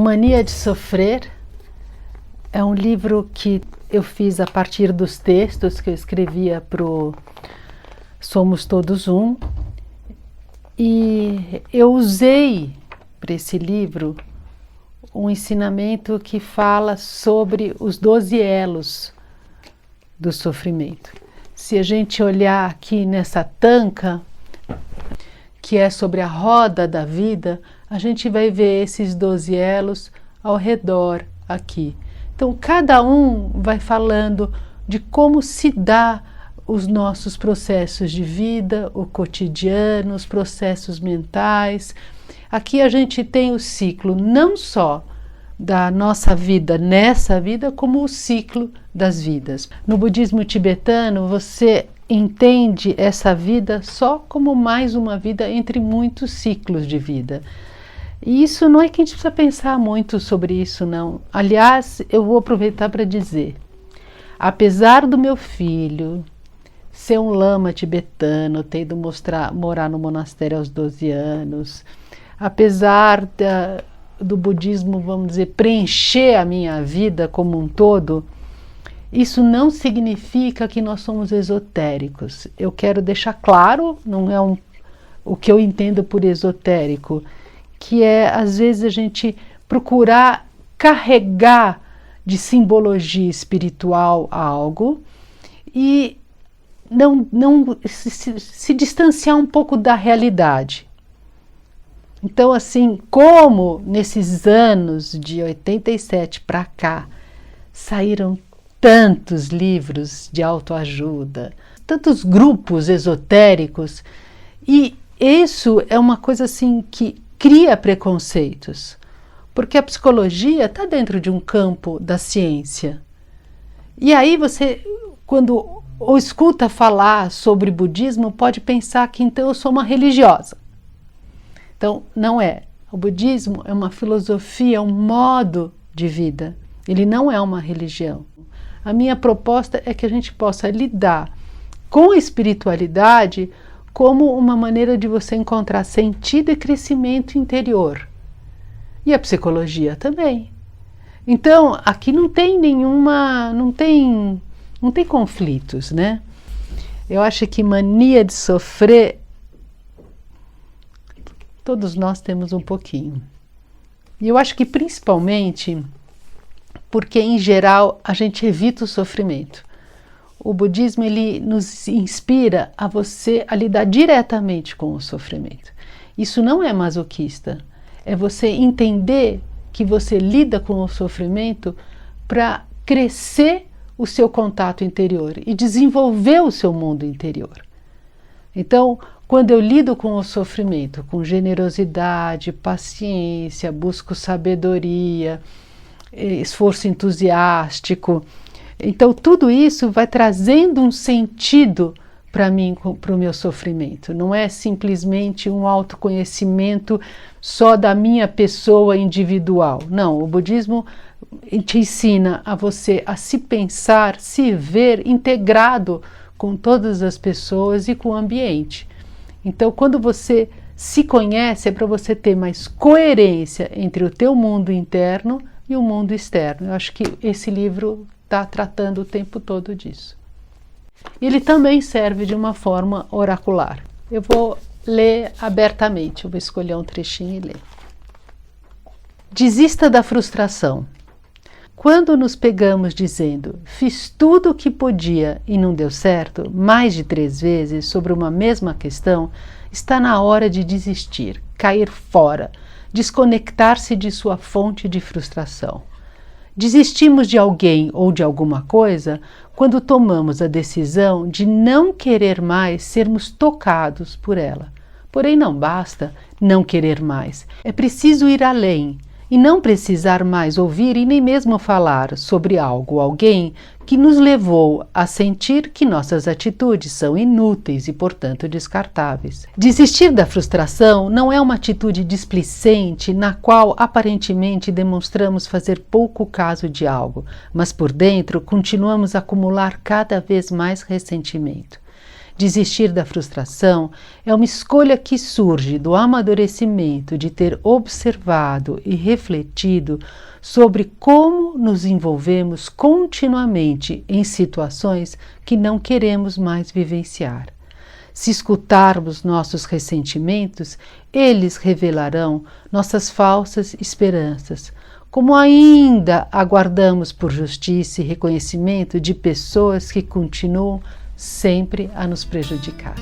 Mania de Sofrer é um livro que eu fiz a partir dos textos que eu escrevia para o Somos Todos Um, e eu usei para esse livro um ensinamento que fala sobre os 12 elos do sofrimento. Se a gente olhar aqui nessa tanca, que é sobre a roda da vida, a gente vai ver esses 12 elos ao redor aqui. Então, cada um vai falando de como se dá os nossos processos de vida, o cotidiano, os processos mentais. Aqui a gente tem o ciclo não só da nossa vida nessa vida, como o ciclo das vidas. No budismo tibetano, você entende essa vida só como mais uma vida entre muitos ciclos de vida. E isso não é que a gente precisa pensar muito sobre isso, não. Aliás, eu vou aproveitar para dizer, apesar do meu filho ser um lama tibetano, ter ido morar no monastério aos 12 anos, apesar do budismo, vamos dizer, preencher a minha vida como um todo, isso não significa que nós somos esotéricos. Eu quero deixar claro, não é o que eu entendo por esotérico, que é, às vezes, a gente procurar carregar de simbologia espiritual algo e não se distanciar um pouco da realidade. Então, assim, como nesses anos de 87 para cá saíram tantos livros de autoajuda, tantos grupos esotéricos, e isso é uma coisa assim que cria preconceitos, porque a psicologia está dentro de um campo da ciência. E aí você, quando escuta falar sobre budismo, pode pensar que então eu sou uma religiosa. Então, não é. O budismo é uma filosofia, um modo de vida. Ele não é uma religião. A minha proposta é que a gente possa lidar com a espiritualidade como uma maneira de você encontrar sentido e crescimento interior. E a psicologia também. Então, aqui não tem não tem conflitos, né? Eu acho que mania de sofrer, todos nós temos um pouquinho. E eu acho que principalmente porque, em geral, a gente evita o sofrimento. O budismo, ele nos inspira a lidar diretamente com o sofrimento. Isso não é masoquista. É você entender que você lida com o sofrimento para crescer o seu contato interior e desenvolver o seu mundo interior. Então, quando eu lido com o sofrimento, com generosidade, paciência, busco sabedoria, esforço entusiástico, então tudo isso vai trazendo um sentido para mim, para o meu sofrimento. Não é simplesmente um autoconhecimento só da minha pessoa individual. Não, o budismo te ensina a você a se pensar, se ver integrado com todas as pessoas e com o ambiente. Então, quando você se conhece, é para você ter mais coerência entre o teu mundo interno e o mundo externo. Eu acho que esse livro está tratando o tempo todo disso. Ele também serve de uma forma oracular. Eu vou ler abertamente, eu vou escolher um trechinho e ler. Desista da frustração. Quando nos pegamos dizendo, fiz tudo o que podia e não deu certo, mais de 3 vezes sobre uma mesma questão, está na hora de desistir, cair fora, desconectar-se de sua fonte de frustração. Desistimos de alguém ou de alguma coisa quando tomamos a decisão de não querer mais sermos tocados por ela. Porém, não basta não querer mais. É preciso ir além e não precisar mais ouvir e nem mesmo falar sobre algo ou alguém que nos levou a sentir que nossas atitudes são inúteis e, portanto, descartáveis. Desistir da frustração não é uma atitude displicente na qual aparentemente demonstramos fazer pouco caso de algo, mas por dentro continuamos a acumular cada vez mais ressentimento. Desistir da frustração é uma escolha que surge do amadurecimento de ter observado e refletido sobre como nos envolvemos continuamente em situações que não queremos mais vivenciar. Se escutarmos nossos ressentimentos, eles revelarão nossas falsas esperanças, como ainda aguardamos por justiça e reconhecimento de pessoas que continuam sempre a nos prejudicar.